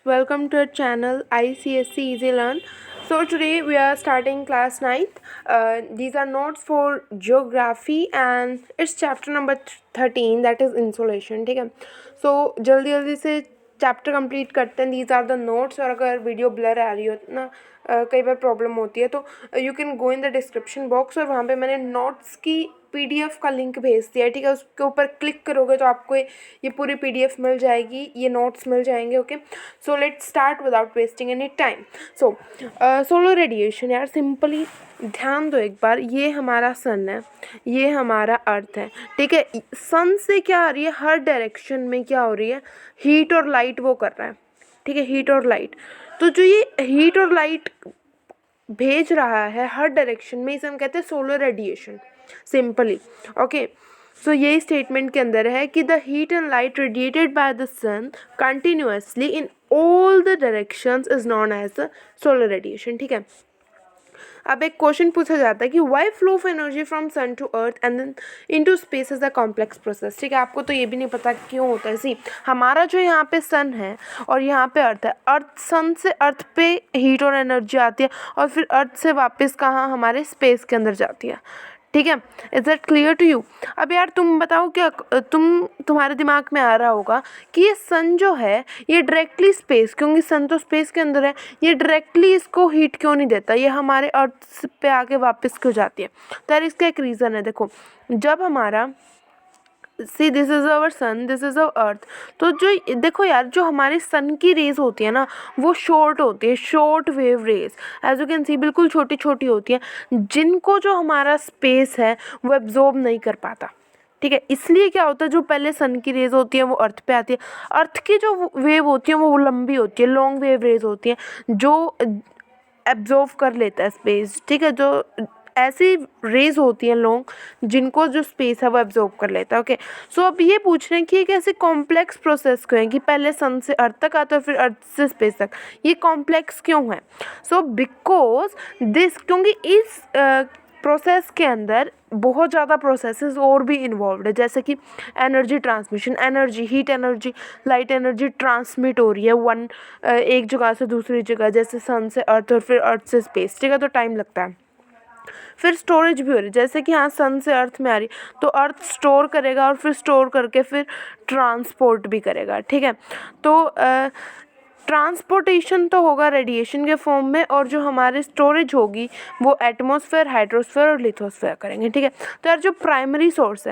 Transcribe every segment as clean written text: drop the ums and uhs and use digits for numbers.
welcome to our channel ICSC Easy Learn. So today we are starting class 9th. These are notes for geography and it's chapter number 13, that is insolation. ठीक है, so जल्दी से chapter complete करते हैं. These are the notes. और अगर video blur आ रही हो ना, कई बार प्रॉब्लम होती है, तो you can go in the description box और वहाँ पे मैंने नोट्स की PDF का लिंक भेज दिया है. ठीक है, उसके ऊपर क्लिक करोगे तो आपको ये पूरी PDF मिल जाएगी, ये नोट्स मिल जाएंगे. Okay, so let's start without wasting any time. So solar radiation. यार सिंपली ध्यान दो एक बार, ये हमारा सन है, ये हमारा अर्थ है. ठीक है, सन से क्या आ रही है, हर डायरेक्शन में क्या हो रही है, हीट और लाइट वो कर रहा है. ठीक है, हीट और लाइट. तो जो ये हीट और लाइट भेज रहा है हर डायरेक्शन में, इसे हम कहते हैं solar radiation simply. Okay, so ये स्टेटमेंट के अंदर है कि the heat and light radiated by the sun continuously in all the directions is known as the solar radiation. ठीक है, अब एक क्वेश्चन पूछा जाता है कि why flow of energy from sun to earth and then into space is a complex process. ठीक है, आपको तो ये भी नहीं पता क्यों होता है. सी, हमारा जो यहाँ पे सन है और यहाँ पे अर्थ है, अर्थ सन से अर्थ पे हीट और एनर्जी आती है और फिर अर्थ से वापस कहाँ, हमारे स्पेस के अंदर जाती है. ठीक है, is that clear to you? अब यार तुम बताओ, क्या तुम्हारे दिमाग में आ रहा होगा कि ये सन जो है ये डायरेक्टली स्पेस, क्योंकि सन तो स्पेस के अंदर है, ये डायरेक्टली इसको हीट क्यों नहीं देता, ये हमारे अर्थ पे आके वापस क्यों जाती है? तो यार इसका एक रीज़न है. देखो, जब हमारा see this is our sun, this is our earth, तो जो देखो यार, जो हमारे सन की रेज होती है ना, वो शॉर्ट होती है, short wave rays. As you can see, बिल्कुल छोटी छोटी होती है, जिनको जो हमारा स्पेस है वो एब्जॉर्ब नहीं कर पाता. ठीक है, इसलिए क्या होता है, जो पहले सन की रेज होती है वो अर्थ पे आती है. अर्थ की जो वेव होती है वो लंबी होती है, लॉन्ग वेव रेज होती है, जो एब्जॉर्ब कर लेता है स्पेस. ठीक है, जो ऐसी रेज होती हैं लॉन्ग, जिनको जो स्पेस है वो एब्जॉर्ब कर लेता है. ओके, सो अब ये पूछ रहे हैं कि एक ऐसे कॉम्प्लेक्स प्रोसेस क्यों है कि पहले सन से अर्थ तक आता है फिर अर्थ से स्पेस तक, ये कॉम्प्लेक्स क्यों है? सो बिकॉज दिस, क्योंकि इस प्रोसेस के अंदर बहुत ज़्यादा प्रोसेसेस और भी इन्वॉल्व है, जैसे कि energy transmission, energy, heat energy, light energy transmit हो रही है एक जगह से दूसरी जगह, जैसे सन से अर्थ और फिर अर्थ से स्पेस. ठीक है, तो टाइम लगता है. फिर स्टोरेज भी हो रही है, जैसे कि हाँ सन से अर्थ में आ रही, तो अर्थ स्टोर करेगा और फिर स्टोर करके फिर ट्रांसपोर्ट भी करेगा. ठीक है, तो ट्रांसपोर्टेशन तो होगा रेडिएशन के फॉर्म में, और जो हमारे स्टोरेज होगी वो एटमॉस्फेयर, हाइड्रोस्फेयर और लिथोस्फेयर करेंगे. ठीक है, तो यार जो प्राइमरी सोर्स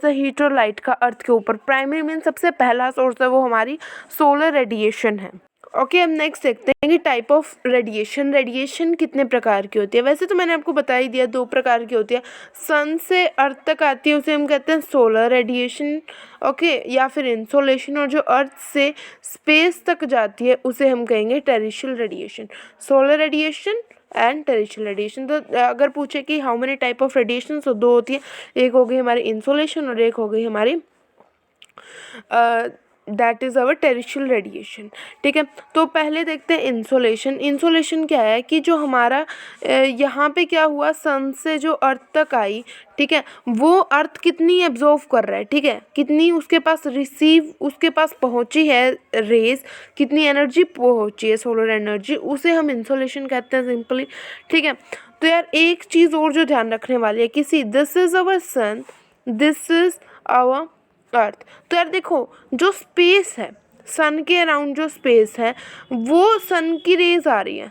है हीट और लाइट का अर्थ के ऊपर, प्राइमरी मीन सबसे पहला सोर्स है, वो हमारी सोलर रेडिएशन है. ओके, अब नेक्स्ट देखते हैं कि टाइप ऑफ रेडिएशन कितने प्रकार की होती है. वैसे तो मैंने आपको बता ही दिया, 2 प्रकार की होती है. सन से अर्थ तक आती है उसे हम कहते हैं सोलर रेडिएशन, ओके, या फिर इंसोलेशन. और जो अर्थ से स्पेस तक जाती है उसे हम कहेंगे terrestrial radiation. Solar radiation and terrestrial radiation. तो अगर पूछे कि how many type of radiation, तो 2 होती है. एक हो गई हमारी इंसोलेशन और एक हो गई हमारी that is our terrestrial radiation. ठीक है, तो पहले देखते हैं इंसोलेशन. इंसोलेशन क्या है कि जो हमारा यहाँ पे क्या हुआ, सन से जो अर्थ तक आई, ठीक है, वो अर्थ कितनी एब्जॉर्व कर रहा है, ठीक है, कितनी उसके पास पहुँची है रेज, कितनी एनर्जी पहुँची है, सोलर एनर्जी, उसे हम इंसोलेशन कहते हैं सिंपली. ठीक है, तो यार एक चीज़ और जो ध्यान रखने वाली है, किसी this is our sun, this is our earth. तो यार देखो, जो स्पेस है, सन के अराउंड जो स्पेस है, वो सन की रेज आ रही है.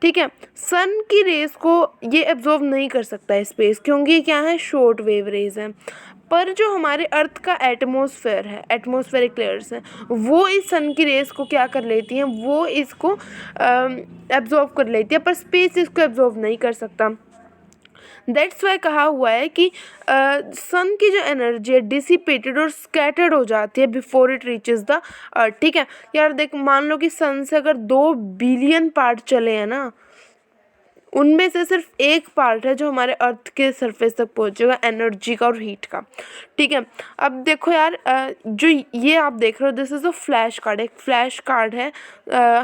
ठीक है, सन की रेज को ये एब्जॉर्ब नहीं कर सकता है स्पेस, क्योंकि क्या है, शॉर्ट वेव रेज है. पर जो हमारे अर्थ का एटमॉस्फेयर है, एटमॉस्फेरिक लेयर्स हैं, वो इस सन की रेज को क्या कर लेती हैं, वो इसको एब्जॉर्ब कर लेती है, पर स्पेस इसको एब्जॉर्ब नहीं कर सकता. दैट्स वाई कहा हुआ है कि सन की जो एनर्जी है डिसिपेटेड और स्कैटर्ड हो जाती है before it reaches the earth. ठीक है यार, देख, मान लो कि सन से अगर 2 बिलियन पार्ट चले हैं ना, उनमें से सिर्फ एक पार्ट है जो हमारे अर्थ के सरफेस तक पहुंचेगा, एनर्जी का और हीट का. ठीक है, अब देखो यार, जो ये आप देख रहे हो, this is a flash card, एक फ्लैश कार्ड है,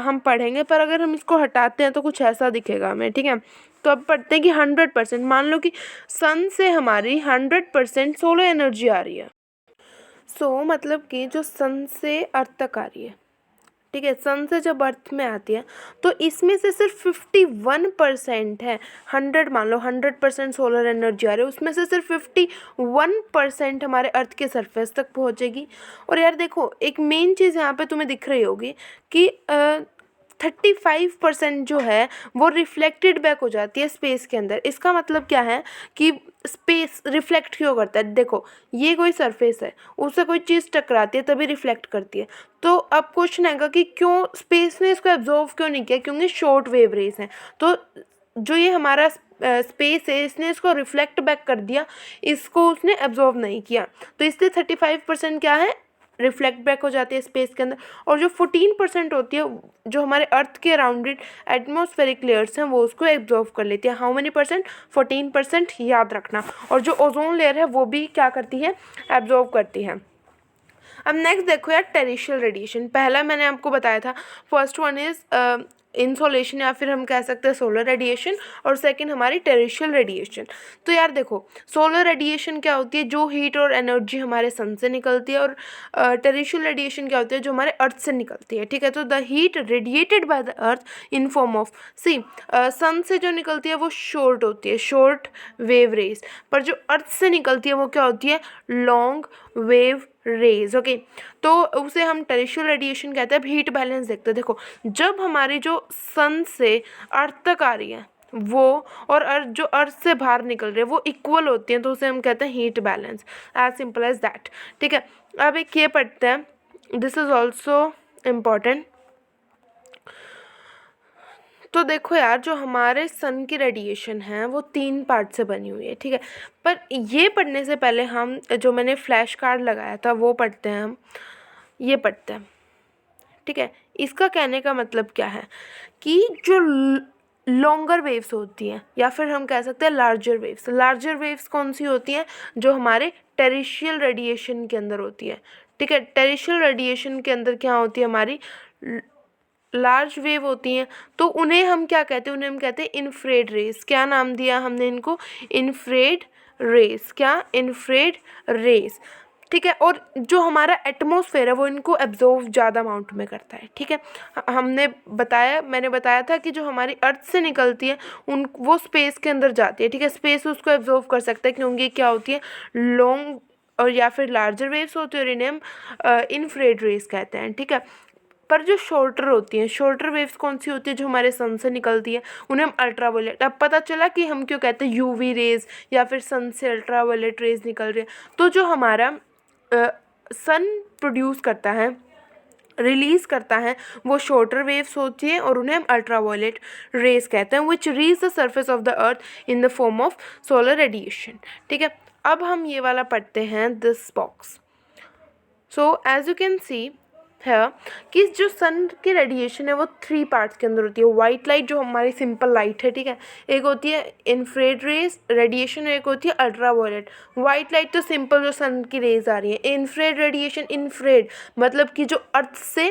हम पढ़ेंगे, पर अगर हम इसको हटाते हैं तो कुछ ऐसा दिखेगा हमें. ठीक है, तो अब पढ़ते हैं कि 100%, मान लो कि सन से हमारी 100% सोलर एनर्जी आ रही है. मतलब कि जो सन से अर्थ तक आ रही है, ठीक है, सन से जब अर्थ में आती है तो इसमें से सिर्फ 51% है। 100 मान लो 100% सोलर एनर्जी आ रही है, उसमें से सिर्फ 51% हमारे अर्थ के सरफेस तक पहुंचेगी। और यार देखो, एक मेन चीज़ यहाँ पे तुम्हें दिख रही होगी कि 35% जो है वो रिफ्लेक्टेड बैक हो जाती है स्पेस के अंदर। इसका मतलब क्या है कि स्पेस रिफ्लेक्ट क्यों करता है? देखो, ये कोई सरफेस है, उससे कोई चीज़ टकराती है तभी रिफ्लेक्ट करती है। तो अब क्वेश्चन आएगा कि क्यों स्पेस ने इसको एब्जॉर्व क्यों नहीं किया? क्योंकि शॉर्ट वेव रेज हैं। तो जो ये हमारा स्पेस है, इसने इसको रिफ्लेक्ट बैक कर दिया, इसको उसने एब्जॉर्व नहीं किया। तो इसलिए 35% क्या है, रिफ्लेक्ट बैक हो जाती है स्पेस के अंदर। और जो 14% होती है, जो हमारे अर्थ के अराउंडेड एटमॉस्फेरिक लेयर्स हैं, वो उसको एब्जॉर्व कर लेती है। How many percent? 14%, याद रखना। और जो ओजोन लेयर है वो भी क्या करती है, एब्जॉर्व करती है। अब नेक्स्ट देखो यार, टेरेस्ट्रियल रेडिएशन। पहला मैंने आपको बताया था, फर्स्ट वन इज इंसोलेशन या फिर हम कह सकते हैं सोलर रेडिएशन, और सेकंड हमारी टेरेस्ट्रियल रेडिएशन। तो यार देखो, सोलर रेडिएशन क्या होती है, जो हीट और एनर्जी हमारे सन से निकलती है, और टेरेस्ट्रियल रेडिएशन क्या होती है, जो हमारे अर्थ से निकलती है। ठीक है, तो the heat radiated by the earth in form of sun से जो निकलती है वो शॉर्ट होती है, शॉर्ट वेव रेज, पर जो अर्थ से निकलती है वो क्या होती है, लॉन्ग वेव रेज। ओके, तो उसे हम टेरेस्ट्रियल रेडिएशन कहते हैं। अब हीट बैलेंस देखते हैं। देखो, जब हमारी जो सन से अर्थ तक आ रही है वो, और अर्थ जो अर्थ से बाहर निकल रही है वो इक्वल होती हैं, तो उसे हम कहते हैं heat balance. As simple as that. ठीक है, अब एक ये पढ़ते हैं, दिस इज ऑल्सो इम्पॉर्टेंट। तो देखो यार, जो हमारे सन की रेडिएशन है वो 3 पार्ट से बनी हुई है। ठीक है, पर ये पढ़ने से पहले हम जो मैंने फ्लैश कार्ड लगाया था वो पढ़ते हैं। हम ये पढ़ते हैं। ठीक है, इसका कहने का मतलब क्या है कि जो लॉन्गर वेव्स होती हैं, या फिर हम कह सकते हैं लार्जर वेव्स। लार्जर वेव्स कौन सी होती हैं? जो हमारे टेरेस्ट्रियल रेडिएशन के अंदर होती है। ठीक है, टेरेस्ट्रियल रेडिएशन के अंदर क्या होती है, हमारी लार्ज वेव होती हैं। तो उन्हें हम क्या कहते हैं? उन्हें हम कहते हैं इन्फ्रेड रेस। क्या नाम दिया हमने इनको? Infrared race. क्या? Infrared race. ठीक है, और जो हमारा एटमॉस्फेयर है वो इनको एब्जॉर्व ज़्यादा अमाउंट में करता है। ठीक है, मैंने बताया था कि जो हमारी अर्थ से निकलती है वो स्पेस के अंदर जाती है। ठीक है, स्पेस उसको एब्जॉर्व कर सकता है, क्योंकि क्या होती है, लॉन्ग और या फिर लार्जर वेव्स होती है, और इन्हें हम इन्फ्रेड रेस कहते हैं। ठीक है, पर जो शॉर्टर होती हैं, शॉर्टर वेव्स कौन सी होती है, जो हमारे सन से निकलती है, उन्हें हम अल्ट्रावायलेट। अब पता चला कि हम क्यों कहते हैं यूवी रेज, या फिर सन से अल्ट्रावायलेट रेज निकल रही है। तो जो हमारा सन प्रोड्यूस करता है, रिलीज़ करता है, वो शॉर्टर वेव्स होती हैं, और उन्हें हम अल्ट्रावायलेट रेज कहते हैं, which reach the surface of the earth in the form of solar radiation. ठीक है, अब हम ये वाला पढ़ते हैं, this box. So as you can see है कि जो सन की रेडिएशन है वो 3 पार्ट्स के अंदर होती है। वाइट लाइट जो हमारी सिंपल लाइट है, ठीक है, एक होती है इन्फ्रेड रेज रेडिएशन, एक होती है अल्ट्रावायलेट। वाइट लाइट तो सिंपल जो सन की रेज आ रही है। इन्फ्रेड रेडिएशन, इन्फ्रेड मतलब कि जो अर्थ से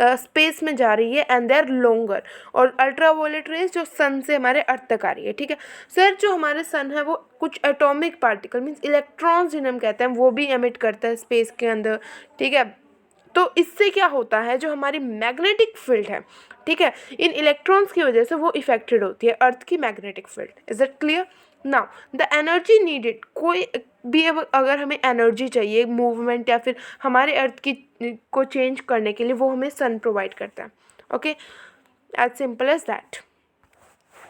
स्पेस में जा रही है, एंड दे आर लॉन्गर। और अल्ट्रावायलेट रेज जो सन से हमारे अर्थ तक आ रही है। ठीक है, सर जो हमारे सन है वो कुछ एटॉमिक पार्टिकल मीन्स इलेक्ट्रॉन्स जिन्हें हम कहते हैं वो भी एमिट करता है स्पेस के अंदर। ठीक है, तो इससे क्या होता है, जो हमारी मैग्नेटिक फील्ड है, ठीक है, इन इलेक्ट्रॉन्स की वजह से वो इफेक्टेड होती है, अर्थ की magnetic field. Is it clear? Now the energy needed, कोई भी अगर हमें एनर्जी चाहिए मूवमेंट या फिर हमारे अर्थ की को चेंज करने के लिए, वो हमें सन प्रोवाइड करता है। Okay, as simple as that.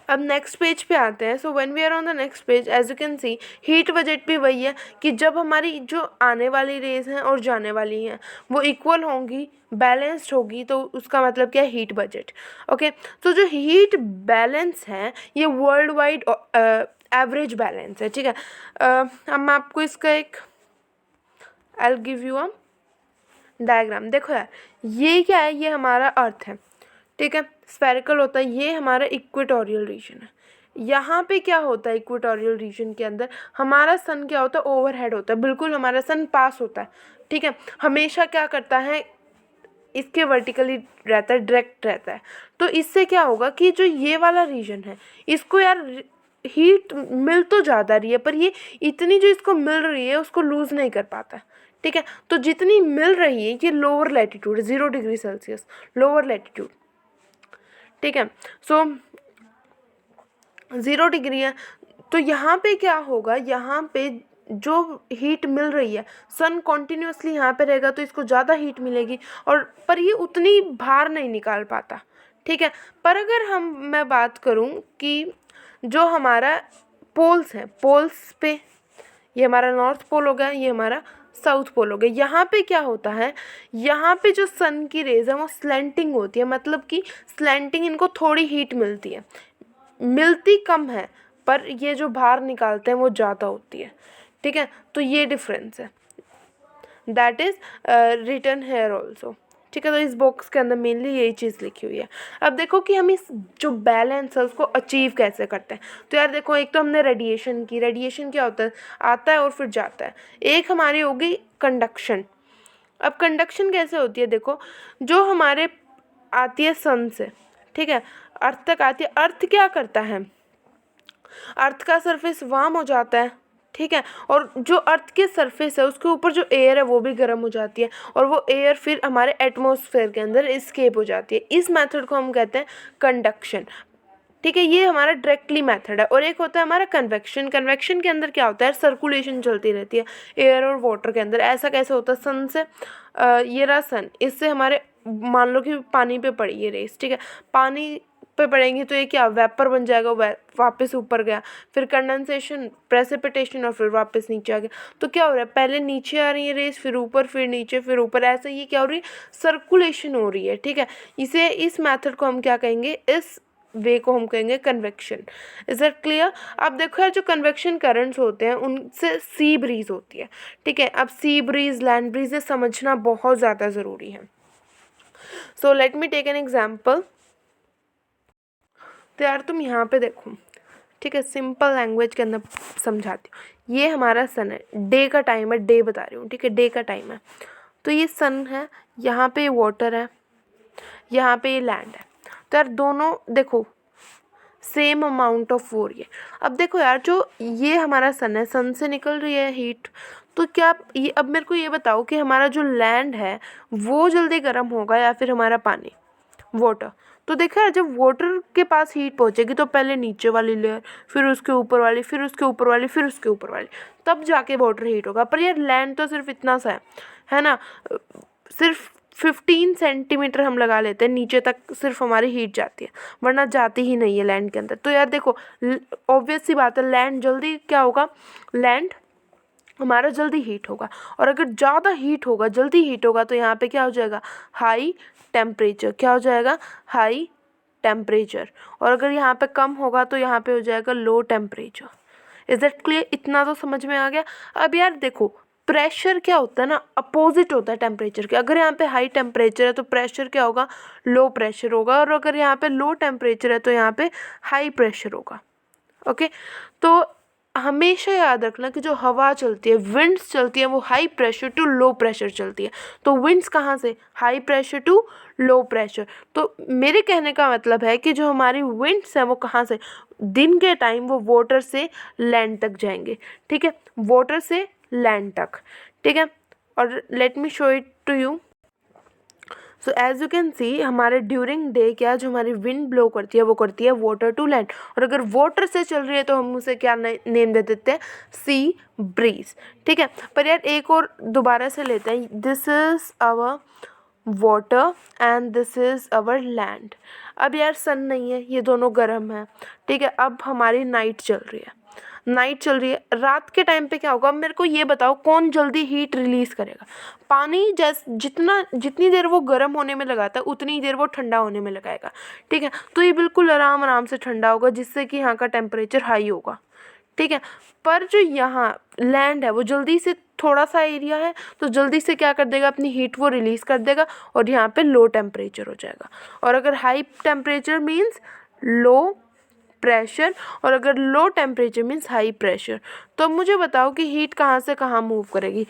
अब नेक्स्ट पेज पे आते हैं। So when we are on the next page, as you can see, heat budget भी वही है कि जब हमारी जो आने वाली रेज हैं और जाने वाली हैं वो इक्वल होंगी, बैलेंस्ड होगी, तो उसका मतलब क्या है, हीट बजट। ओके, तो जो हीट बैलेंस है ये वर्ल्ड वाइड एवरेज बैलेंस है। ठीक है, अब मैं आपको इसका एक I will give you a diagram. देखो यार, ये क्या है, ये हमारा अर्थ है। ठीक है, स्फेरिकल होता है, ये हमारा इक्वेटोरियल रीजन है। यहाँ पे क्या होता है, इक्वेटोरियल रीजन के अंदर हमारा सन क्या होता है, ओवरहेड होता है, बिल्कुल हमारा सन पास होता है। ठीक है, हमेशा क्या करता है, इसके वर्टिकली रहता है, डायरेक्ट रहता है। तो इससे क्या होगा कि जो ये वाला रीजन है, इसको यार हीट मिल तो ज़्यादा रही है, पर ये इतनी जो इसको मिल रही है उसको लूज़ नहीं कर पाता है। ठीक है। तो जितनी मिल रही है ये lower latitude 0 degree Celsius lower latitude, ठीक है। सो 0 डिग्री है, तो यहाँ पे क्या होगा, यहाँ पे जो हीट मिल रही है, सन कॉन्टिन्यूसली यहाँ पे रहेगा तो इसको ज़्यादा हीट मिलेगी, और पर ये उतनी बाहर नहीं निकाल पाता, ठीक है। पर अगर मैं बात करूँ कि जो हमारा पोल्स है, पोल्स पे ये हमारा नॉर्थ पोल हो गया, ये हमारा साउथ पोल हो गया, यहाँ पे क्या होता है, यहाँ पे जो सन की रेज है वो स्लैंटिंग होती है, मतलब कि स्लैंटिंग, इनको थोड़ी हीट मिलती है, मिलती कम है, पर ये जो बाहर निकालते हैं वो ज़्यादा होती है, ठीक है। तो ये डिफरेंस है, that is written here also, ठीक है। तो इस बॉक्स के अंदर मेनली यही चीज़ लिखी हुई है। अब देखो कि हम इस जो बैलेंस है उसको अचीव कैसे करते हैं। तो यार देखो, एक तो हमने रेडिएशन की, रेडिएशन क्या होता है, आता है और फिर जाता है। एक हमारी होगी कंडक्शन। अब कंडक्शन कैसे होती है, देखो जो हमारे आती है सन से, ठीक है, अर्थ तक आती है। अर्थ क्या करता है, अर्थ का सरफेस वार्म हो जाता है, ठीक है, और जो अर्थ के सरफेस है उसके ऊपर जो एयर है वो भी गर्म हो जाती है, और वो एयर फिर हमारे एटमॉस्फेयर के अंदर एस्केप हो जाती है। इस मेथड को हम कहते हैं कंडक्शन, ठीक है। ये हमारा डायरेक्टली मेथड है। और एक होता है हमारा कन्वेक्शन। कन्वेक्शन के अंदर क्या होता है, सर्कुलेशन चलती रहती है एयर और वाटर के अंदर। ऐसा कैसे होता है, सन से ये रहा सन, इससे हमारे मान लो कि पानी पे पड़ी ये रेस, ठीक है, पानी पे पड़ेंगी तो ये क्या वेपर बन जाएगा, वापस ऊपर गया, फिर कंडेंसेशन, प्रेसिपिटेशन, और फिर वापस नीचे आ गया। तो क्या हो रहा है, पहले नीचे आ रही है रेस, फिर ऊपर, फिर नीचे, फिर ऊपर, ऐसे ये क्या हो रही है, सर्कुलेशन हो रही है, ठीक है। इस मेथड को हम क्या कहेंगे, इस वे को हम कहेंगे कन्वेक्शन। Is that clear. अब देखो यार, जो कन्वेक्शन करंट्स होते हैं उनसे सी ब्रीज होती है, ठीक है। अब सी ब्रीज, लैंड ब्रीज, ये समझना बहुत ज़्यादा ज़रूरी है। So let me take an example. तो यार तुम यहाँ पे देखो, ठीक है, सिंपल लैंग्वेज के अंदर समझाती हूँ। ये हमारा सन है, डे का टाइम है, डे बता रही हूँ, ठीक है, डे का टाइम है। तो ये सन है, यहाँ पे वाटर है, यहाँ पे ये लैंड है। तो यार दोनों देखो सेम अमाउंट ऑफ हो रही है। अब देखो यार, जो ये हमारा सन है, सन से निकल रही है हीट, तो क्या ये, अब मेरे को ये बताओ कि हमारा जो लैंड है वो जल्दी गर्म होगा या फिर हमारा पानी, वाटर। तो देखा यार, जब वाटर के पास हीट पहुंचेगी तो पहले नीचे वाली लेयर, फिर उसके ऊपर वाली, फिर उसके ऊपर वाली, फिर उसके ऊपर वाली, तब जाके वाटर हीट होगा। पर यार लैंड तो सिर्फ इतना सा है ना, सिर्फ 15 सेंटीमीटर हम लगा लेते हैं नीचे तक, सिर्फ हमारी हीट जाती है, वरना जाती ही नहीं है लैंड के अंदर। तो यार देखो, ऑब्वियस सी बात है, लैंड जल्दी क्या होगा, लैंड हमारा जल्दी हीट होगा। और अगर ज़्यादा हीट होगा, जल्दी हीट होगा, तो यहाँ पे क्या हो जाएगा, हाई टेम्परेचर। क्या हो जाएगा, हाई टेम्परेचर। और अगर यहाँ पे कम होगा तो यहाँ पे हो जाएगा low temperature. Is that clear, इतना तो समझ में आ गया। अब यार देखो, प्रेशर क्या होता है ना, अपोजिट होता है टेम्परेचर के। अगर यहाँ पे हाई टेम्परेचर है तो प्रेशर क्या होगा, लो प्रेशर होगा, और अगर यहाँ पे लो टेम्परेचर है तो यहाँ पे हाई प्रेशर होगा। ओके, तो हमेशा याद रखना कि जो हवा चलती है, विंड्स चलती है, वो high pressure to low pressure चलती है। तो विंड्स कहाँ से, high pressure to low pressure. तो मेरे कहने का मतलब है कि जो हमारी विंड्स हैं वो कहाँ से, दिन के टाइम वो वाटर से लैंड तक जाएंगे, ठीक है, वाटर से लैंड तक, ठीक है। और let me show it to you. So as you can see, हमारे ड्यूरिंग डे क्या, जो हमारी विंड ब्लो करती है वो करती है वाटर टू लैंड, और अगर वाटर से चल रही है तो हम उसे क्या नेम दे देते हैं, सी ब्रीज, ठीक है। पर यार एक और दोबारा से लेते हैं, this is our water and this is our land. अब यार सन नहीं है, ये दोनों गर्म है, ठीक है। अब हमारी नाइट चल रही है, नाइट चल रही है, रात के टाइम पे क्या होगा, अब मेरे को ये बताओ कौन जल्दी हीट रिलीज करेगा। पानी जितनी देर वो गर्म होने में लगाता है उतनी देर वो ठंडा होने में लगाएगा, ठीक है। तो ये बिल्कुल आराम आराम से ठंडा होगा, जिससे कि यहाँ का टेम्परेचर हाई होगा, ठीक है। पर जो यहाँ लैंड है वो जल्दी से, थोड़ा सा एरिया है तो जल्दी से क्या कर देगा, अपनी हीट वो रिलीज़ कर देगा, और यहाँ पे लो टेम्परेचर हो जाएगा। और अगर high temperature means low pressure, और अगर low temperature means high pressure. तो अब मुझे बताओ कि हीट कहाँ से कहाँ मूव करेगी,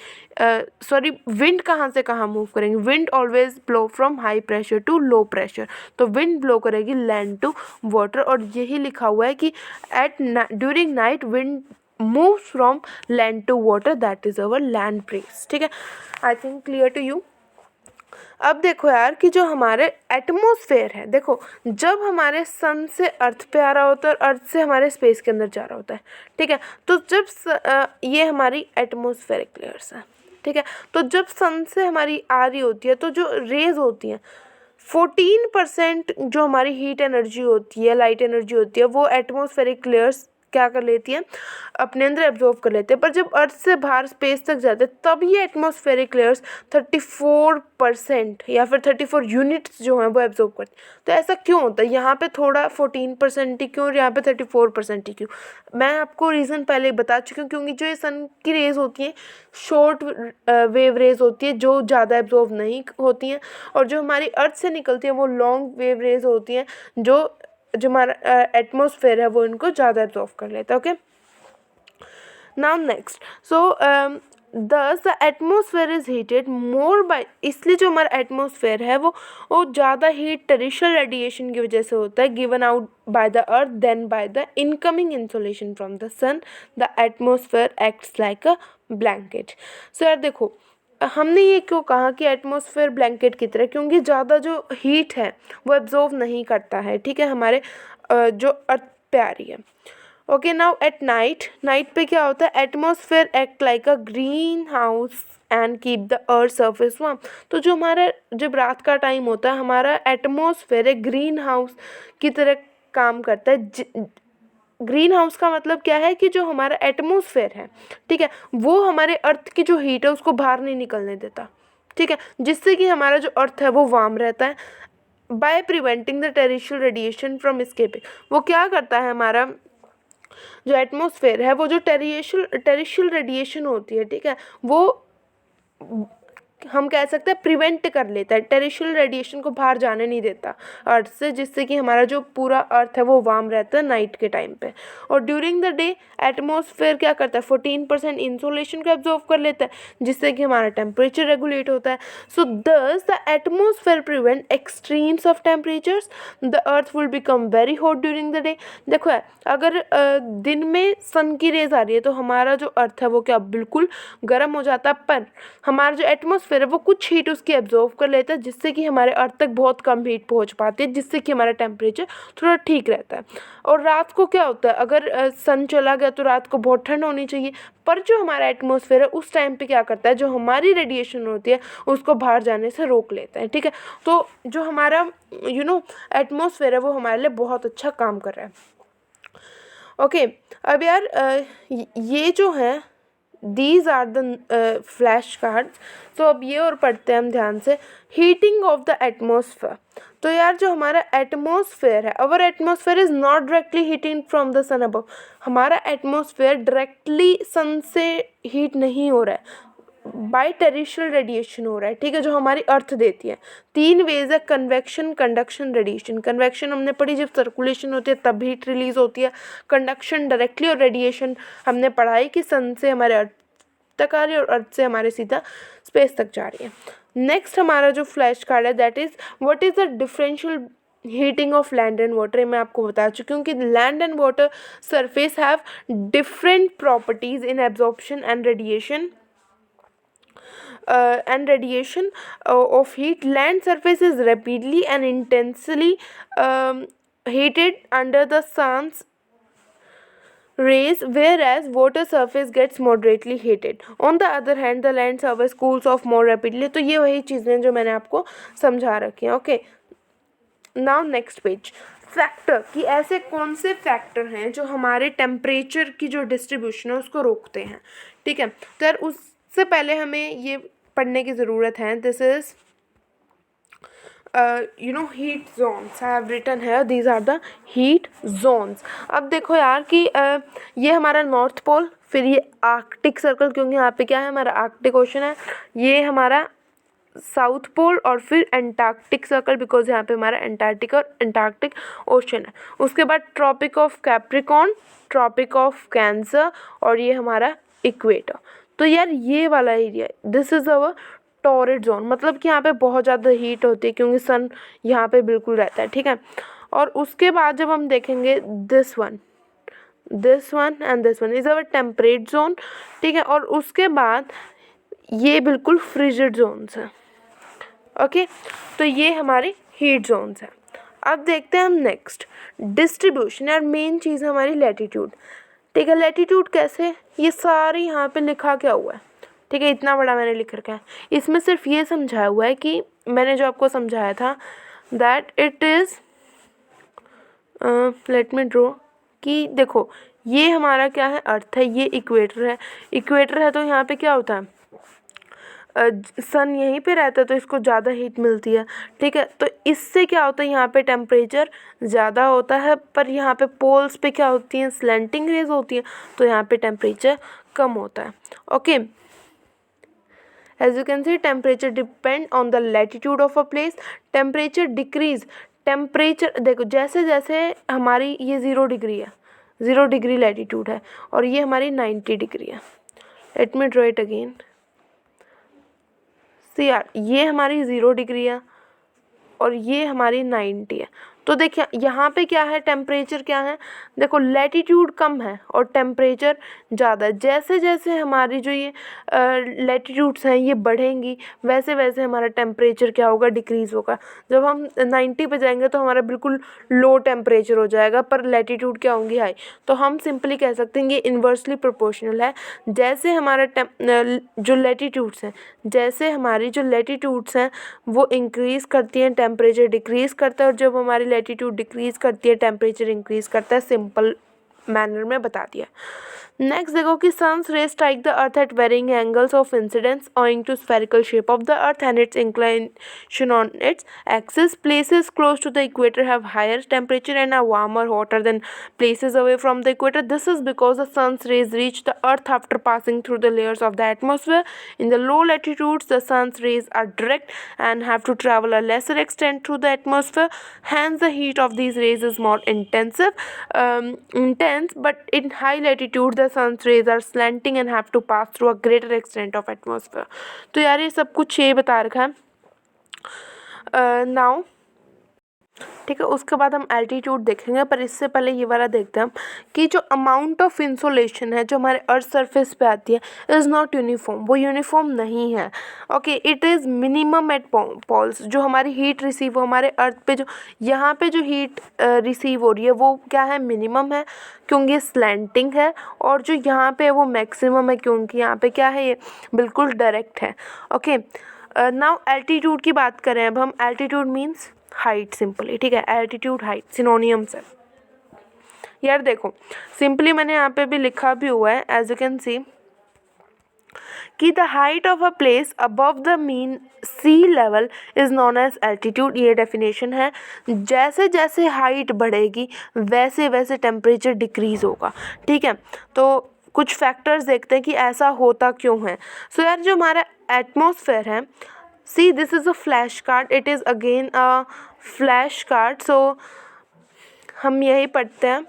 सॉरी विंड कहाँ से कहाँ मूव करेंगी। Wind always blow from high pressure to low pressure, तो विंड ब्लो करेगी लैंड टू वाटर। और यही लिखा हुआ है कि during night wind moves from land to water, that is our land breeze. ठीक है, I think clear to you. अब देखो यार कि जो हमारे एटमॉस्फेयर है, देखो जब हमारे सन से अर्थ पे आ रहा होता है और अर्थ से हमारे स्पेस के अंदर जा रहा होता है, ठीक है, तो जब ये हमारी एटमॉस्फेरिक लेयर्स है, ठीक है, तो जब सन से हमारी आ रही होती है तो जो रेज होती हैं 14% जो हमारी हीट एनर्जी होती है, लाइट एनर्जी होती है, वो एटमॉस्फेरिक लेयर्स क्या कर लेती हैं, अपने अंदर एब्जॉर्व कर लेते हैं. पर जब अर्थ से बाहर स्पेस तक जाते हैं तब ये एटमॉस्फेरिक लेयर्स 34% या फिर 34 यूनिट्स जो हैं वो एब्जॉर्व करते हैं. तो ऐसा क्यों होता है, यहाँ पे थोड़ा 14% ही क्यों और यहाँ पे 34% ही क्यों? मैं आपको रीज़न पहले ही बता चुकी हूँ, क्योंकि जो ये सन की रेज होती हैं शॉर्ट वेव रेज होती है जो ज़्यादा एब्जॉर्व नहीं होती हैं, और जो हमारी अर्थ से निकलती हैं वो लॉन्ग वेव रेज होती हैं जो हमारा एटमॉस्फेयर है वो इनको ज़्यादा एब्जॉर्व कर लेता है. Okay, now next. So thus the atmosphere is heated more by, इसलिए जो हमारा एटमॉस्फेयर है वो ज़्यादा हीट टेरेस्ट्रियल रेडिएशन की वजह से होता है given out by the earth then by the incoming insolation from the sun. The atmosphere acts like a blanket. So यार देखो हमने ये क्यों कहा कि एटमॉस्फेयर ब्लैंकेट की तरह, क्योंकि ज़्यादा जो हीट है वो एब्जॉर्व नहीं करता है, ठीक है, हमारे जो अर्थ पे आ रही है. ओके, नाउ एट नाइट पे क्या होता है, atmosphere act like a green house and keep the earth surface warm. तो जो हमारा जब रात का टाइम होता है हमारा एटमॉस्फेयर एक ग्रीन हाउस की तरह काम करता है. ग्रीन हाउस का मतलब क्या है कि जो हमारा एटमॉस्फेयर है, ठीक है, वो हमारे अर्थ की जो हीट है उसको बाहर नहीं निकलने देता, ठीक है, जिससे कि हमारा जो अर्थ है वो वार्म रहता है. By preventing the terrestrial radiation from escaping, वो क्या करता है, हमारा जो एटमॉस्फेयर है वो जो टेरेस्ट्रियल रेडिएशन होती है, ठीक है, वो हम कह सकते हैं प्रिवेंट कर लेता है, टेरेस्ट्रियल रेडिएशन को बाहर जाने नहीं देता अर्थ से, जिससे कि हमारा जो पूरा अर्थ है वो वार्म रहता है नाइट के टाइम पे. और ड्यूरिंग द डे एटमॉस्फेयर क्या करता है, 14% इंसोलेशन को एब्जॉर्व कर लेता है, जिससे कि हमारा टेम्परेचर रेगुलेट होता है. सो thus the atmosphere prevent extremes of temperatures. The earth will become very hot during the day. देखो अगर दिन में सन की रेज आ रही है तो हमारा जो अर्थ है वो क्या बिल्कुल गर्म हो जाता है, पर हमारा जो एटमॉस्फेयर फिर वो कुछ हीट उसकी एब्जॉर्व कर लेता है, जिससे कि हमारे अर्थ तक बहुत कम हीट पहुंच पाती है, जिससे कि हमारा टेम्परेचर थोड़ा ठीक रहता है. और रात को क्या होता है, अगर सन चला गया तो रात को बहुत ठंड होनी चाहिए, पर जो हमारा एटमॉस्फेयर है उस टाइम पे क्या करता है, जो हमारी रेडिएशन होती है उसको बाहर जाने से रोक लेता है, ठीक है. तो जो हमारा एटमॉस्फेयर है वो हमारे लिए बहुत अच्छा काम कर रहा है. ओके, अब यार ये जो है these are the flash cards. तो अब ये और पढ़ते हैं हम ध्यान से. Heating of the atmosphere. तो यार जो हमारा एटमॉस्फेयर है, our atmosphere is not directly heating from the sun above. हमारा एटमॉस्फेयर डायरेक्टली सन से हीट नहीं हो रहा है, बाय टेरेस्ट्रियल रेडिएशन हो रहा है, ठीक है, जो हमारी अर्थ देती है. 3 वेज है, कन्वेक्शन, कंडक्शन, रेडिएशन. कन्वेक्शन हमने पढ़ी जब सर्कुलेशन होती है तब हीट रिलीज होती है. कंडक्शन डायरेक्टली, और रेडिएशन हमने पढ़ाई कि सन से हमारे अर्थ तक आ रही है और अर्थ से हमारे सीधा स्पेस तक जा रही है. नेक्स्ट हमारा जो फ्लैश कार्ड है that is what is the differential heating of land and water. मैं आपको बता चुकी हूँ कि land and water surface have different properties in absorption and radiation of heat. Land surface is rapidly and intensely heated under the sun's rays, whereas water surface gets moderately heated. On the other hand, the land surface cools off more rapidly. तो ये वही चीज़ें जो मैंने आपको समझा रखी हैं. Okay, now next page. Factor, कि ऐसे कौन से फैक्टर हैं जो हमारे टेम्परेचर की जो डिस्ट्रीब्यूशन है उसको रोकते हैं, ठीक है. तो यार उससे पहले हमें ये पढ़ने की ज़रूरत है. This is heat zones. I have written है these are the heat zones. अब देखो यार कि ये हमारा नॉर्थ पोल, फिर ये आर्कटिक सर्कल, क्योंकि यहाँ पे क्या है हमारा आर्कटिक ओशन है, ये हमारा साउथ पोल, और फिर एंटार्क्टिक सर्कल बिकॉज यहाँ पे हमारा एंटार्क्टिक और एंटार्क्टिक ओशन है. उसके बाद Tropic of Capricorn, Tropic of Cancer, और ये हमारा इक्वेटर. तो यार ये वाला area this is our torrid zone, मतलब कि यहाँ पे बहुत ज़्यादा हीट होती है क्योंकि सन यहाँ पे बिल्कुल रहता है, ठीक है. और उसके बाद जब हम देखेंगे this one, this one and this one is our temperate zone, ठीक है। और उसके बाद ये बिल्कुल फ्रिजिड जोन्स हैं, ओके। तो ये हमारी हीट जोन्स हैं। अब देखते हैं हम नेक्स्ट डिस्ट्रीब्यूशन। यार मेन चीज़ है हमारी लैटिट्यूड, ठीक है। लैटिट्यूड कैसे, ये सारी यहाँ पे लिखा क्या हुआ है, ठीक है, इतना बड़ा मैंने लिख रखा है। इसमें सिर्फ ये समझाया हुआ है कि मैंने जो आपको समझाया था that it is let me draw, कि देखो ये हमारा क्या है, अर्थ है, ये इक्वेटर है। इक्वेटर है तो यहाँ पे क्या होता है, सन यहीं पे रहता है तो इसको ज़्यादा हीट मिलती है, ठीक है। तो इससे क्या होता है, यहाँ पे टेम्परेचर ज़्यादा होता है, पर यहाँ पे पोल्स पे क्या होती हैं, स्लैंटिंग रेज होती हैं, तो यहाँ पे टेम्परेचर कम होता है, okay. As you can see temperature depend on the latitude of a place, temperature decrease, temperature देखो जैसे जैसे हमारी ये 0 डिग्री है, 0 डिग्री लैटिट्यूड है, और ये हमारी 90 डिग्री है। Let me draw it again. तो यार ये हमारी 0 डिग्री है और ये हमारी 90 है। तो देखिए यहाँ पे क्या है, टेम्परेचर क्या है, देखो लैटिट्यूड कम है और टेम्परेचर ज़्यादा है। जैसे जैसे हमारी जो ये लैटिट्यूड्स हैं ये बढ़ेंगी, वैसे वैसे हमारा टेम्परेचर क्या होगा, डिक्रीज़ होगा। जब हम 90 पे जाएंगे तो हमारा बिल्कुल लो टेम्परेचर हो जाएगा, पर लैटिट्यूड क्या होंगी, हाई। तो हम सिंपली कह सकते हैं ये इन्वर्सली प्रोपोर्शनल है। जैसे हमारा जो लैटिट्यूड्स हैं, जैसे हमारी जो लैटिट्यूड्स हैं वो इंक्रीज़ करती हैं, टेम्परेचर डिक्रीज़ करता है, और जब हमारी लैटिट्यूड डिक्रीज़ करती है टेम्परेचर इंक्रीज़ करता है। सिंपल मैनर में बता दिया। नेक्स्ट देखो कि sun's rays strike the earth at varying angles of incidence owing to spherical shape of the earth and its inclination on its axis. Places close to the equator have higher temperature and are warmer hotter than places away from the equator. This is because the sun's rays reach the earth after passing through the layers of the atmosphere. In the low latitudes, the sun's rays are direct and have to travel a lesser extent through the atmosphere. Hence, the heat of these rays is more intense. But in high latitude, the sun's rays are slanting and have to pass through a greater extent of atmosphere. तो यार ये सब कुछ ये बता रखा है। Now ठीक है, उसके बाद हम एल्टीट्यूड देखेंगे, पर इससे पहले ये वाला देखते हैं हम कि जो अमाउंट ऑफ इंसोलेशन है जो हमारे अर्थ सरफेस पे आती है इज़ नॉट यूनिफॉर्म, वो यूनिफॉर्म नहीं है, okay. It is minimum at poles. जो हमारी हीट रिसीव हो हमारे अर्थ पे, जो यहाँ पे जो हीट रिसीव हो रही है वो क्या है, मिनिमम है, क्योंकि स्लैंटिंग है। और जो यहाँ पे है वो मैक्सिमम है, क्योंकि यहाँ पे क्या है, ये बिल्कुल डायरेक्ट है, ओके। नाउ एल्टीट्यूड की बात करें अब हम। एल्टीट्यूड मीन्स हाइट सिंपली, ठीक है। एल्टीट्यूड हाइट सिनोनियम्स है। यार देखो सिंपली मैंने यहाँ पे भी लिखा भी हुआ है, एज यू कैन सी कि the height of a place above the mean sea level is known as altitude. ये डेफिनेशन है। जैसे जैसे हाइट बढ़ेगी वैसे वैसे टेम्परेचर डिक्रीज़ होगा, ठीक है। तो कुछ फैक्टर्स देखते हैं कि ऐसा होता क्यों है। सो यार जो हमारा एटमॉस्फेयर है, see this is a flash card, it is again a flash card, so हम यही पढ़ते हैं।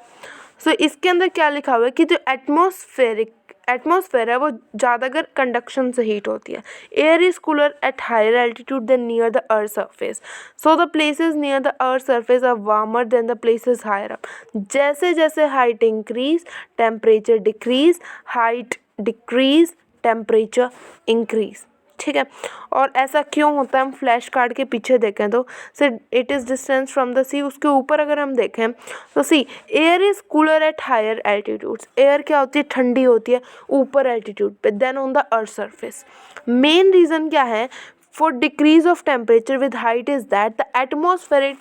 सो इसके अंदर क्या लिखा हुआ है कि जो एटमॉस्फेयर है वो ज़्यादातर कंडक्शन से हीट होती है। Air is cooler at higher altitude than near the earth surface, so the places near the earth surface are warmer than the places higher up. जैसे जैसे height increase temperature decrease, height decrease temperature increase, ठीक है। और ऐसा क्यों होता है, हम फ्लैश कार्ड के पीछे देखें तो it is distance from the sea. उसके ऊपर अगर हम देखें तो sea air is cooler at higher altitudes. Air क्या होती है, ठंडी होती है ऊपर एल्टीट्यूड पे, then on the earth surface. Main reason क्या है for decrease of temperature with height is that the atmosphere it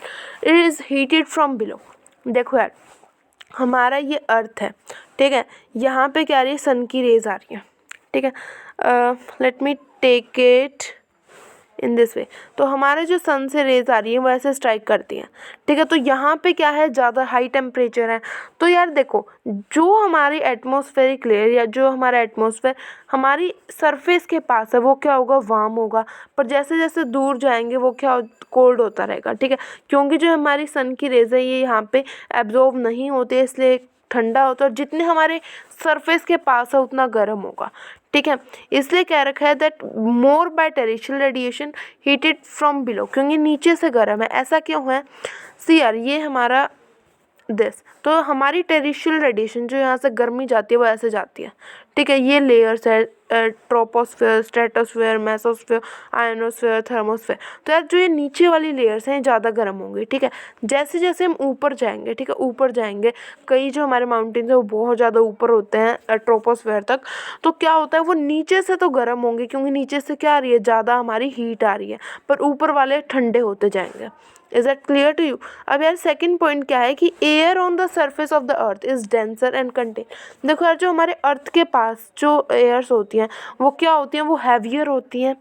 is heated from below. देखो यार हमारा ये अर्थ है, ठीक है, यहाँ पे क्या आ रही है, सन की रेज आ रही है, ठीक है। Let me take it in this way. तो हमारे जो सन से रेज आ रही है वो ऐसे स्ट्राइक करती हैं, ठीक है। तो यहाँ पे क्या है, ज़्यादा हाई टेम्परेचर है। तो यार देखो जो हमारी एटमॉस्फेरिक लेयर या जो हमारा एटमॉस्फेयर हमारी सरफेस के पास है वो क्या होगा, वार्म होगा। पर जैसे जैसे दूर जाएंगे वो क्या कोल्ड होता रहेगा, ठीक है। क्योंकि जो हमारी सन की रेज है ये यहाँ पे एब्जॉर्ब नहीं होती है, इसलिए ठंडा होता है। और जितने हमारे सरफेस के पास है उतना गर्म होगा, ठीक है। इसलिए कह रखा है that more by terrestrial radiation heated from below, क्योंकि नीचे से गर्म है। ऐसा क्यों है, सी यार ये हमारा दिस, तो हमारी टेरिशियल रेडिएशन जो यहाँ से गर्मी जाती है वो ऐसे जाती है, ठीक है। ये लेयर्स है, troposphere, stratosphere, mesosphere, ionosphere, thermosphere. तो यार जो ये नीचे वाली लेयर्स हैं ज़्यादा गर्म होंगी, ठीक है। जैसे जैसे हम ऊपर जाएंगे, ठीक है, ऊपर जाएंगे, कई जो हमारे माउंटेन्स है वो बहुत ज़्यादा ऊपर होते हैं ट्रोपोस्फेयर तक, तो क्या होता है वो नीचे से तो गर्म होंगे क्योंकि नीचे से क्या आ रही है, ज़्यादा हमारी हीट आ रही है, पर ऊपर वाले ठंडे होते जाएंगे। Is that clear to you? अब यार सेकंड पॉइंट क्या है कि air on the surface of the earth is denser and contain. देखो यार जो हमारे अर्थ के पास जो एयर्स होती हैं वो क्या होती हैं, वो हैवियर होती हैं,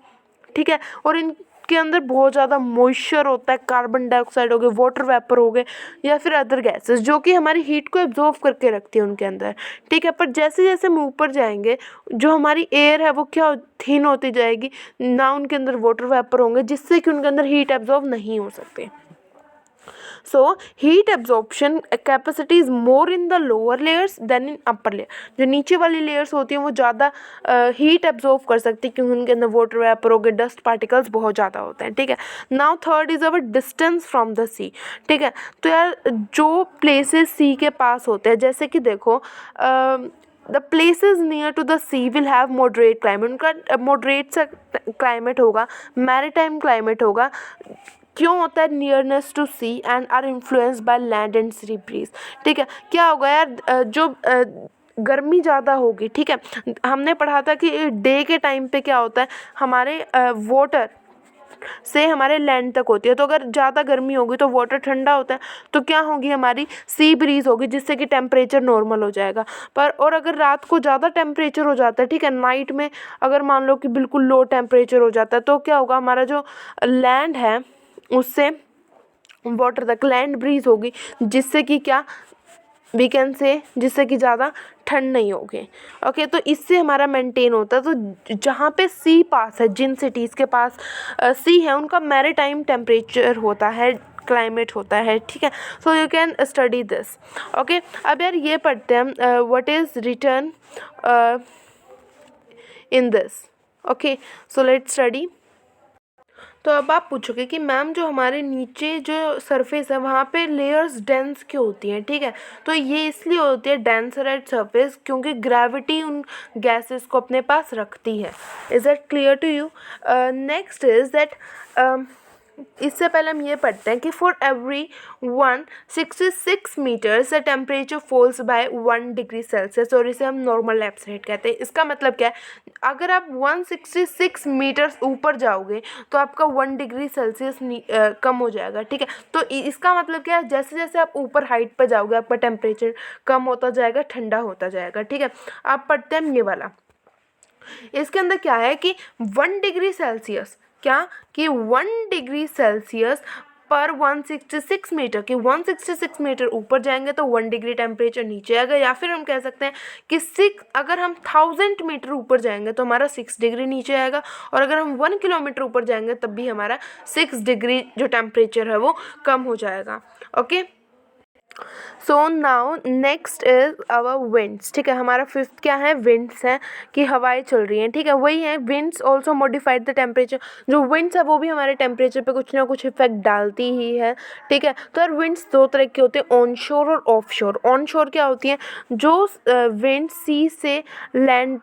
ठीक है, और इनके अंदर बहुत ज़्यादा मॉइस्चर होता है, कार्बन डाइऑक्साइड हो गए, वाटर वेपर हो गए, या फिर अदर गैसेस जो कि हमारी हीट को एब्जॉर्व करके रखती है उनके अंदर, ठीक है। पर जैसे जैसे हम ऊपर जाएंगे जो हमारी एयर है वो क्या थिन होती जाएगी, ना उनके अंदर वाटर वेपर होंगे जिससे कि उनके अंदर हीट एब्जॉर्व नहीं हो सकते। So heat absorption capacity is more in the lower layers than in upper layer। जो नीचे वाली layers होती हैं वो ज़्यादा heat absorb कर सकती है क्योंकि उनके अंदर water vapor हो गए, dust particles बहुत ज़्यादा होते हैं, ठीक है। Now third is our distance from the sea, ठीक है। तो यार जो places sea के पास होते हैं, जैसे कि देखो the places near to the sea will have moderate climate, उनका मॉडरेट सा क्लाइमेट होगा, मैरीटाइम क्लाइमेट होगा। क्यों होता है, nearness to sea and are influenced by land and sea breeze, ठीक है। क्या होगा यार जो गर्मी ज़्यादा होगी, ठीक है, हमने पढ़ा था कि डे के टाइम पे क्या होता है हमारे वाटर से हमारे लैंड तक होती है, तो अगर ज़्यादा गर्मी होगी तो वाटर ठंडा होता है, तो क्या होगी हमारी सी ब्रीज होगी जिससे कि टेम्परेचर नॉर्मल हो जाएगा। पर और अगर रात को ज़्यादा टेम्परेचर हो जाता है, ठीक है, नाइट में अगर मान लो कि बिल्कुल लो टेम्परेचर हो जाता है, तो क्या होगा हमारा जो लैंड है उससे वाटर तक लैंड ब्रीज होगी जिससे कि क्या वी कैन से, जिससे कि ज़्यादा ठंड नहीं होगी। ओके, तो इससे हमारा मेंटेन होता है। तो जहाँ पे सी पास है, जिन सिटीज़ के पास सी है उनका मैरीटाइम टेम्परेचर होता है, क्लाइमेट होता है, ठीक है। So you can study this. Okay, अब यार ये पढ़ते हैं what is return in this. Okay, so let's study. तो अब आप पूछोगे कि मैम जो हमारे नीचे जो सरफेस है वहाँ पे लेयर्स डेंस क्यों होती हैं, ठीक है। तो ये इसलिए होती है डेंसर एट सरफेस क्योंकि ग्रेविटी उन गैसेस को अपने पास रखती है। Is that clear to you? Next is that इससे पहले हम ये पढ़ते हैं कि for every 166 meters the temperature falls by 1 degree celsius, और इसे हम नॉर्मल एब्सोल्यूट कहते हैं। इसका मतलब क्या है, अगर आप 166 मीटर्स ऊपर जाओगे तो आपका 1 डिग्री सेल्सियस कम हो जाएगा, ठीक है। तो इसका मतलब क्या है, जैसे जैसे आप ऊपर हाइट पर जाओगे आपका टेम्परेचर कम होता जाएगा, ठंडा होता जाएगा, ठीक है। आप पढ़ते हैं ये वाला, इसके अंदर क्या है कि 1 डिग्री सेल्सियस, क्या कि 1 डिग्री सेल्सियस पर 166 मीटर, कि 166 मीटर ऊपर जाएंगे तो 1 डिग्री टेम्परेचर नीचे आएगा, या फिर हम कह सकते हैं कि 6, अगर हम 1000 मीटर ऊपर जाएंगे तो हमारा 6 डिग्री नीचे आएगा, और अगर हम 1 किलोमीटर ऊपर जाएंगे तब भी हमारा 6 डिग्री जो टेम्परेचर है वो कम हो जाएगा। Okay, so now next is our winds, ठीक है। हमारा फिफ्थ क्या है, विंड्स है, कि हवाएं चल रही हैं, ठीक है, वही है। Winds also modified the temperature, जो विंड्स है वो भी हमारे टेम्परेचर पे कुछ ना कुछ इफेक्ट डालती ही है, ठीक है। तो यार विंड्स दो तरह के होते हैं, ऑन शोर और ऑफ शोर। ऑन शोर क्या होती हैं, जो विंड सी से लैंड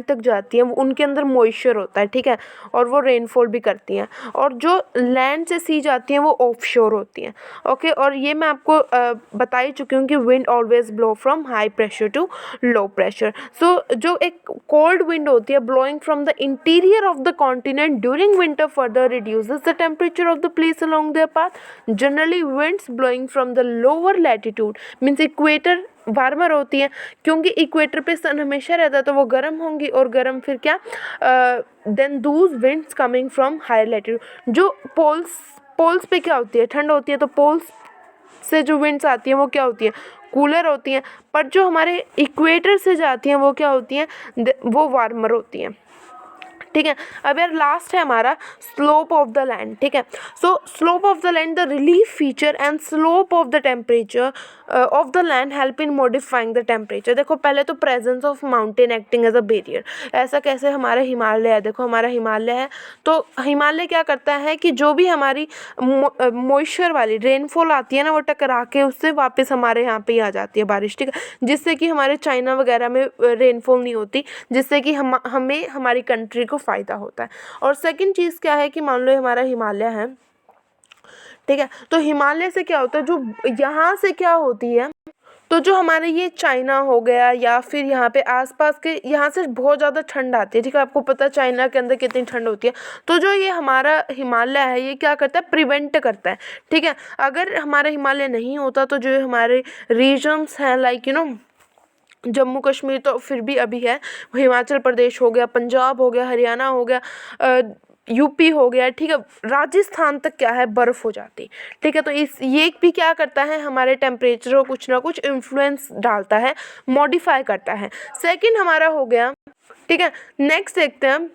तक जाती हैं, उनके अंदर मॉइस्चर होता है, ठीक है, और वो रेनफॉल भी करती हैं। और जो लैंड से सी जाती हैं वो ऑफ शोर होती हैं। ओके, और ये मैं आपको बता ही चुकी हूँ कि wind always blow from high pressure to low pressure. So जो एक कोल्ड विंड होती है blowing from the interior of the continent during winter further reduces the temperature of the place along their path. Generally winds blowing from the lower latitude means equator warmer होती है, क्योंकि equator पे सन हमेशा रहता है तो वो गर्म होंगी, और गर्म फिर क्या, then those winds coming from higher latitude. जो पोल्स पे क्या होती है, ठंड होती है, तो पोल्स से जो विंड्स आती हैं वो क्या होती है, कूलर होती हैं। पर जो हमारे इक्वेटर से जाती हैं वो क्या होती हैं, वो वार्मर होती हैं, ठीक है। अब यार लास्ट है हमारा स्लोप ऑफ द लैंड, ठीक है। So slope of the land, the relief feature and slope of the temperature of the land help in modifying the temperature. देखो पहले तो presence of mountain acting as a barrier, ऐसा कैसे, हमारा हिमालय है, देखो हमारा हिमालय है, तो हिमालय क्या करता है कि जो भी हमारी मॉइस्चर वाली रेनफॉल आती है ना, वो टकरा के उससे वापस हमारे यहाँ पे आ जाती है बारिश, ठीक है, जिससे कि हमारे चाइना वगैरह में रेनफॉल नहीं होती, जिससे कि हमें हमारी कंट्री को फ़ायदा होता है। और सेकंड चीज़ क्या है कि मान लो हमारा हिमालय है, ठीक है, तो हिमालय से क्या होता है, जो यहाँ से क्या होती है, तो जो हमारे ये चाइना हो गया या फिर यहाँ पे आसपास के, यहाँ से बहुत ज़्यादा ठंड आती है, ठीक है, आपको पता है चाइना के अंदर कितनी ठंड होती है, तो जो ये हमारा हिमालय है ये क्या करता है, प्रिवेंट करता है, ठीक है। अगर हमारा हिमालय नहीं होता तो जो हमारे रीजन्स हैं लाइक जम्मू कश्मीर तो फिर भी अभी है, हिमाचल प्रदेश हो गया, पंजाब हो गया, हरियाणा हो गया, यूपी हो गया, ठीक है, राजस्थान तक क्या है, बर्फ़ हो जाती, ठीक है। तो ये भी क्या करता है, हमारे टेम्परेचर को कुछ ना कुछ इन्फ्लुएंस डालता है, मॉडिफाई करता है। सेकंड हमारा हो गया, ठीक है। नेक्स्ट देखते हैं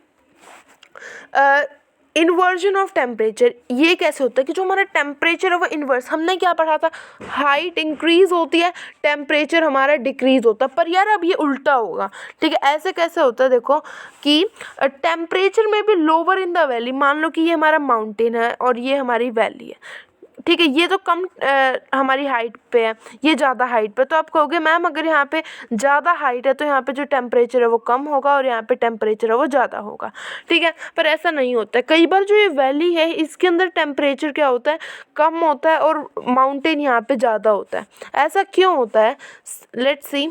इन्वर्जन ऑफ टेम्परेचर। ये कैसे होता है कि जो हमारा टेम्परेचर है वो इन्वर्स, हमने क्या पढ़ा था, हाइट इंक्रीज होती है, टेम्परेचर हमारा डिक्रीज होता है, पर यार अब ये उल्टा होगा, ठीक है। ऐसे कैसे होता है, देखो कि टेम्परेचर में भी लोअर इन द वैली, मान लो कि ये हमारा माउंटेन है और ये हमारी वैली है, ठीक है, ये तो कम हमारी हाइट पे है, ये ज़्यादा हाइट पे, तो आप कहोगे मैम अगर यहाँ पे ज़्यादा हाइट है तो यहाँ पे जो टेम्परेचर है वो कम होगा और यहाँ पे टेम्परेचर है वो ज़्यादा होगा, ठीक है, पर ऐसा नहीं होता है। कई बार जो ये वैली है इसके अंदर टेम्परेचर क्या होता है, कम होता है और माउंटेन यहाँ पे ज़्यादा होता है। ऐसा क्यों होता है, let's see.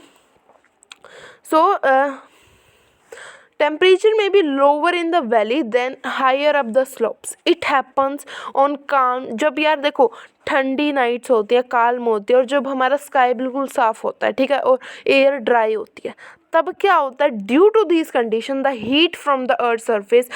So temperature may be lower in the valley than higher up the slopes. It happens on calm, जब यार देखो ठंडी नाइट्स होती है, काल्म होती है, और जब हमारा स्काई बिल्कुल साफ़ होता है, ठीक है, और एयर ड्राई होती है, तब क्या होता है, due to this condition the heat from the earth surface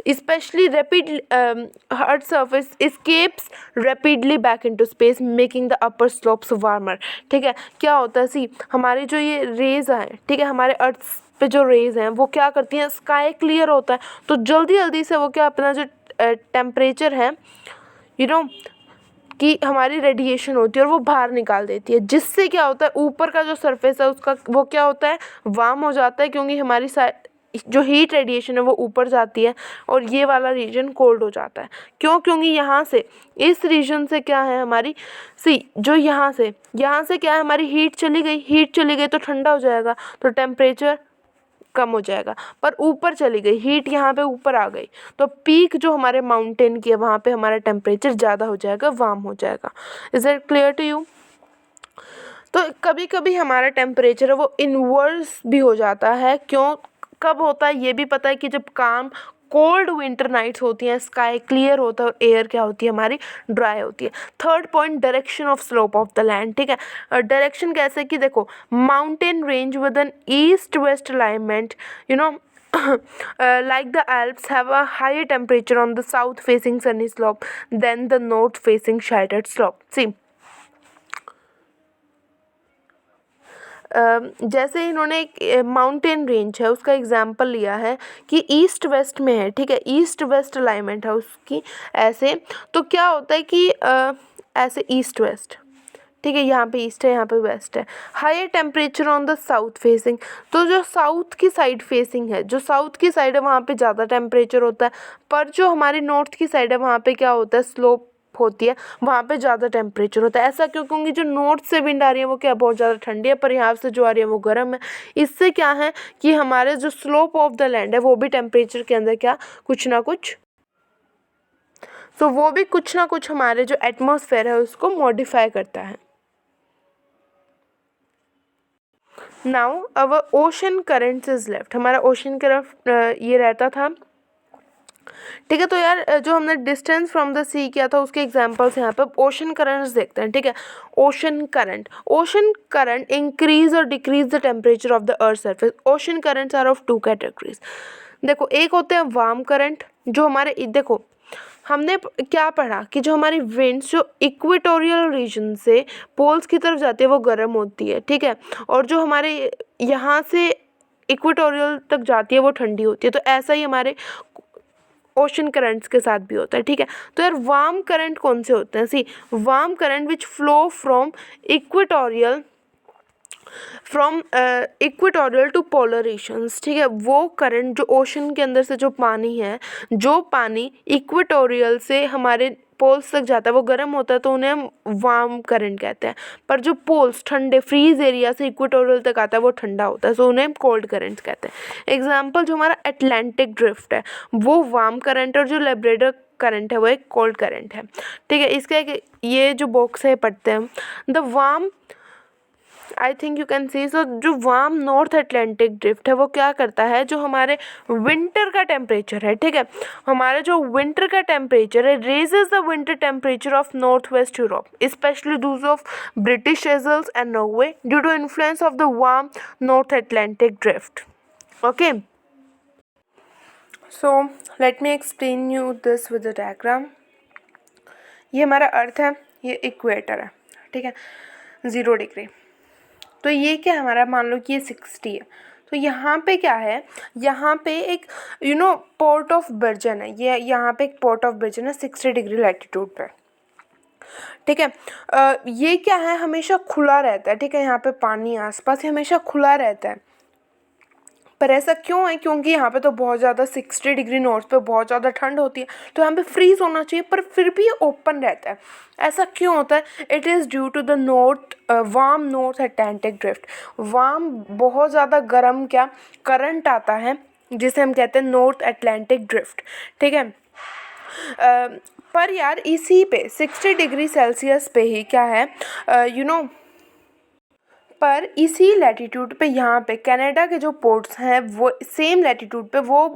specially rapid earth surface escapes rapidly back into space making the upper slopes warmer, ठीक है। क्या होता है, सी हमारी जो ये रेज हैं, ठीक है, हमारे अर्थ पे जो रेज हैं वो क्या करती हैं, स्काई क्लियर होता है तो जल्दी जल्दी से वो क्या अपना जो टेम्परेचर है कि हमारी रेडिएशन होती है और वो बाहर निकाल देती है, जिससे क्या होता है, ऊपर का जो सरफेस है उसका वो क्या होता है, वार्म हो जाता है, क्योंकि हमारी जो हीट रेडिएशन है वो ऊपर जाती है और ये वाला रीजन कोल्ड हो जाता है। क्यों, क्योंकि यहाँ से इस रीजन से क्या है हमारी, जो यहाँ से क्या है, हमारी हीट चली गई तो ठंडा हो जाएगा, तो टेम्परेचर कम हो जाएगा, पर ऊपर चली गई हीट, यहाँ पे ऊपर आ गई तो पीक जो हमारे माउंटेन की है वहाँ पे हमारा टेम्परेचर ज़्यादा हो जाएगा, वार्म हो जाएगा। Is it clear to you? तो कभी कभी हमारा टेम्परेचर है वो इन्वर्स भी हो जाता है। क्यों, कब होता है ये भी पता है कि जब कोल्ड विंटर नाइट्स होती हैं, स्काई क्लियर होता है और एयर क्या होती है हमारी, ड्राई होती है। Third point, direction of slope of the land, ठीक है। डायरेक्शन कैसे कि देखो mountain range with an east west alignment, like the Alps have a higher temperature on the south facing sunny slope than the north facing sheltered slope. See, जैसे इन्होंने एक mountain range है उसका एग्जांपल लिया है कि ईस्ट वेस्ट में है, ठीक है, ईस्ट वेस्ट अलाइनमेंट है उसकी ऐसे, तो क्या होता है कि ऐसे ईस्ट वेस्ट, ठीक है, यहाँ पे ईस्ट है यहाँ पे वेस्ट है। Higher temperature on the south facing, तो जो साउथ की साइड फेसिंग है, जो साउथ की साइड है वहाँ पे ज़्यादा टेम्परेचर होता है, पर जो हमारी नॉर्थ की साइड है वहाँ पे क्या होता है, स्लोप होती है, वहाँ पे ज़्यादा टेम्परेचर होता है। ऐसा क्यों, क्योंकि जो नॉर्थ से विंड आ रही है वो क्या बहुत ज़्यादा ठंडी है, पर यहाँ से जो आ रही है वो गर्म है। इससे क्या है कि हमारे जो स्लोप ऑफ द लैंड है वो भी टेम्परेचर के अंदर क्या कुछ ना कुछ वो भी कुछ ना कुछ हमारे जो एटमॉस्फेयर है उसको मॉडिफाई करता है। Now our ocean currents is left, हमारा ओशन करंट ये रहता था, ठीक है। तो यार जो हमने डिस्टेंस फ्रॉम द सी किया था उसके एग्जांपल्स यहाँ पे ओशन करंट्स देखते हैं, ठीक है। ओशन करंट इंक्रीज और decrease the temperature of the earth surface. Ocean currents are of two categories. देखो एक होते हैं वार्म करंट, जो हमारे देखो हमने क्या पढ़ा कि जो हमारी विंड्स जो इक्वेटोरियल रीजन से पोल्स की तरफ जाती है वो गर्म होती है, ठीक है, और जो हमारे यहाँ से इक्वेटोरियल तक जाती है वो ठंडी होती है। तो ऐसा ही हमारे ओशन करंट्स के साथ भी होता है, ठीक है। तो यार वार्म करंट कौन से होते हैं? See warm current which flow from equatorial to polar regions, ठीक है। वो करंट जो ओशन के अंदर से जो पानी इक्वेटोरियल से हमारे पोल्स तक जाता है वो गर्म होता है तो उन्हें हम वार्म करंट कहते हैं। पर जो पोल्स ठंडे फ्रीज एरिया से इक्वेटोरियल तक आता है वो ठंडा होता है, सो उन्हें हम कोल्ड करंट्स कहते हैं। एग्जाम्पल जो हमारा अटलांटिक ड्रिफ्ट है वो वार्म करंट, और जो लेब्राडोर करंट है वो एक कोल्ड करंट है, ठीक है। इसका एक ये जो बॉक्स है पढ़ते हैं हम, the warm I think you can see, so जो वार्म नॉर्थ अटलांटिक ड्रिफ्ट है वो क्या करता है, जो हमारे विंटर का टेम्परेचर है, ठीक है, हमारे जो विंटर का टेम्परेचर है raises the winter temperature of north west Europe specially those of British isles and Norway due to influence of the warm north Atlantic drift. Okay, so let me explain you this with the diagram. ये हमारा अर्थ है, ये equator है, ठीक है, 0 degree. तो ये क्या है हमारा, मान लो कि ये 60 है, तो यहाँ पे क्या है, यहाँ पे एक पोर्ट ऑफ बर्जन है, ये यहाँ पे एक पोर्ट ऑफ बर्जन है 60 डिग्री लैटिट्यूड पे, ठीक है। ये क्या है, हमेशा खुला रहता है, ठीक है, यहाँ पे पानी आसपास ही हमेशा खुला रहता है। पर ऐसा क्यों है, क्योंकि यहाँ पे तो बहुत ज़्यादा 60 डिग्री नॉर्थ पे बहुत ज़्यादा ठंड होती है, तो यहाँ पे फ्रीज होना चाहिए, पर फिर भी ये ओपन रहता है। ऐसा क्यों होता है? It is due to the warm north Atlantic drift. Warm बहुत ज़्यादा गर्म क्या करंट आता है जिसे हम कहते हैं नॉर्थ अटलांटिक ड्रिफ्ट, ठीक है। पर यार इसी पे 60 डिग्री सेल्सियस पे ही क्या है, पर इसी लैटिट्यूड पे यहाँ पे कनाडा के जो पोर्ट्स हैं वो सेम लैटिट्यूड पे वो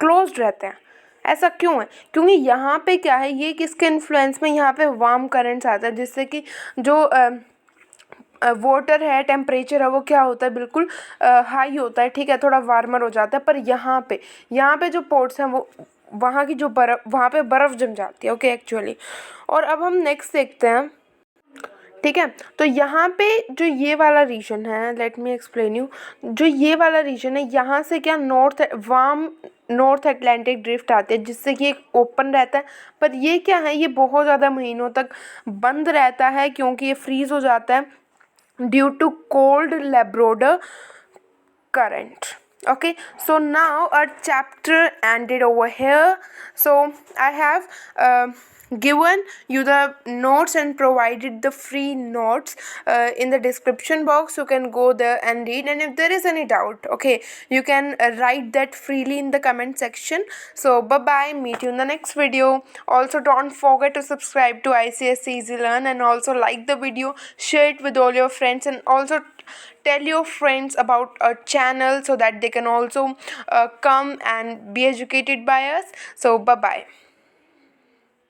क्लोज्ड रहते हैं। ऐसा क्यों है? क्योंकि यहाँ पे क्या है, ये किसके इन्फ्लुएंस में यहाँ पे वार्म करंट्स आता है, जिससे कि जो वाटर है टेम्परेचर है वो क्या होता है, बिल्कुल हाई होता है, ठीक है, थोड़ा वार्मर हो जाता है। पर यहाँ पे जो पोर्ट्स हैं वो वहाँ की जो वहाँ पे बर्फ़ जम जाती है, ओके एक्चुअली। और अब हम नेक्स्ट देखते हैं, ठीक है। तो यहाँ पे जो ये वाला रीजन है, लेट मी एक्सप्लेन यू, जो ये वाला रीजन है यहाँ से क्या वार्म नॉर्थ अटलांटिक ड्रिफ्ट आते हैं जिससे कि एक ओपन रहता है। पर ये क्या है, ये बहुत ज़्यादा महीनों तक बंद रहता है क्योंकि ये फ्रीज हो जाता है due to cold Labrador current. Okay, so now our chapter ended over here. So I have given you the notes and provided the free notes in the description box. You can go there and read, and if there is any doubt, okay, you can write that freely in the comment section. So bye bye, meet you in the next video. Also don't forget to subscribe to ICSE Easy Learn, and also like the video, share it with all your friends, and also tell your friends about our channel so that they can also come and be educated by us. So bye bye.